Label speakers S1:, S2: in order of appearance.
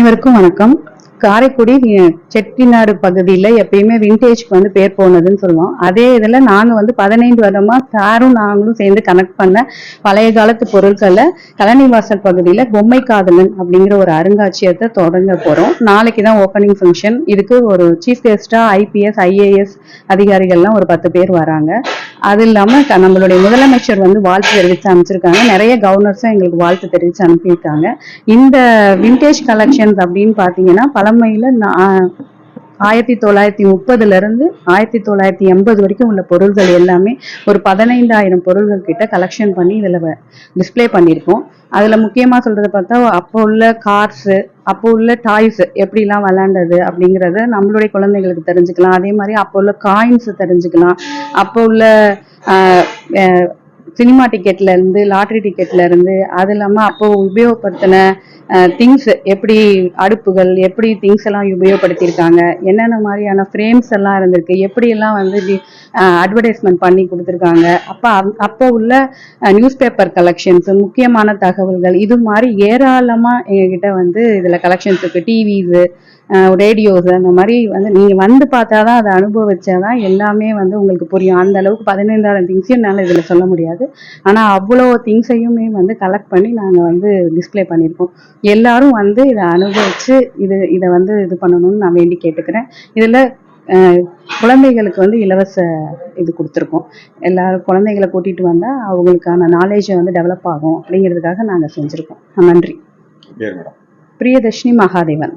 S1: அனைவருக்கும் வணக்கம். காரைக்குடி செட்டிநாடு பகுதியில எப்பயுமே விண்டேஜ்க்கு வந்து பேர் போனதுன்னு சொல்லுவோம். அதே இதுல நாங்க வந்து 15 வருடமா சாரும் நாங்களும் சேர்ந்து கனெக்ட் பண்ண பழைய காலத்து பொருட்களை கலனிவாசல் பகுதியில பொம்மை காதலன் அப்படிங்கிற ஒரு அருங்காட்சியகத்தை தொடங்க போறோம். நாளைக்கு தான் ஓப்பனிங் ஃபங்க்ஷன். இதுக்கு ஒரு சீஃப் கெஸ்டா IPS IAS அதிகாரிகள்லாம் ஒரு 10 பேர் வராங்க. அது இல்லாம நம்மளுடைய முதலமைச்சர் வந்து வாழ்த்து தெரிவித்து அனுப்பிச்சிருக்காங்க. நிறைய கவர்னர்ஸும் எங்களுக்கு வாழ்த்து தெரிவித்து அனுப்பியிருக்காங்க. இந்த விண்டேஜ் கலெக்ஷன்ஸ் அப்படின்னு பாத்தீங்கன்னா பழமையில 1930 இருந்து 1980 வரைக்கும் உள்ள பொருள்கள் எல்லாமே ஒரு 15,000 பொருள்கள் கிட்ட கலெக்ஷன் பண்ணி இதுல டிஸ்பிளே பண்ணியிருக்கோம். அதுல முக்கியமா சொல்றத பார்த்தா அப்போ உள்ள கார்ஸ், அப்போ உள்ள டாய்ஸ் எப்படிலாம் விளையாண்டது அப்படிங்கறத நம்மளுடைய குழந்தைகளுக்கு தெரிஞ்சுக்கலாம். அதே மாதிரி அப்போ உள்ள காயின்ஸ் தெரிஞ்சுக்கலாம். அப்போ உள்ள சினிமா டிக்கெட்ல இருந்து லாட்ரி டிக்கெட்ல இருந்து அது இல்லாம அப்போ உபயோகப்படுத்தின திங்ஸ், எப்படி அடுப்புகள், எப்படி திங்ஸ் எல்லாம் உபயோகப்படுத்தியிருக்காங்க, என்னென்ன மாதிரியான ஃப்ரேம்ஸ் எல்லாம் இருந்திருக்கு, எப்படி எல்லாம் வந்து அட்வர்டைஸ்மெண்ட் பண்ணி கொடுத்துருக்காங்க. அப்போ உள்ள நியூஸ் பேப்பர் கலெக்ஷன்ஸ், முக்கியமான தகவல்கள், இது மாதிரி ஏராளமா எங்ககிட்ட வந்து இதுல கலெக்ஷன்ஸ் இருக்கு. டிவிஸ், ரேடியோஸ், அந்த மாதிரி வந்து நீங்க வந்து பார்த்தாதான் அதை அனுபவிச்சாதான் எல்லாமே வந்து உங்களுக்கு புரியும். அந்த அளவுக்கு 15,000 திங்ஸையும் என்னால இதுல சொல்ல முடியாது. ஆனா அவ்வளோ திங்ஸையுமே வந்து கலெக்ட் பண்ணி நாங்க வந்து டிஸ்பிளே பண்ணியிருக்கோம். எல்லாரும் வந்து இதை அனுபவிச்சு இதை வந்து இது பண்ணணும்னு நான் வேண்டி கேட்டுக்கிறேன். இதுல குழந்தைகளுக்கு வந்து இலவச இது கொடுத்துருக்கோம். எல்லாரும் குழந்தைகளை கூட்டிட்டு வந்தா அவங்களுக்கான நாலேஜை வந்து டெவலப் ஆகும் அப்படிங்கிறதுக்காக நாங்க செஞ்சிருக்கோம். நன்றி. பிரியதர்ஷினி மகாதேவன்.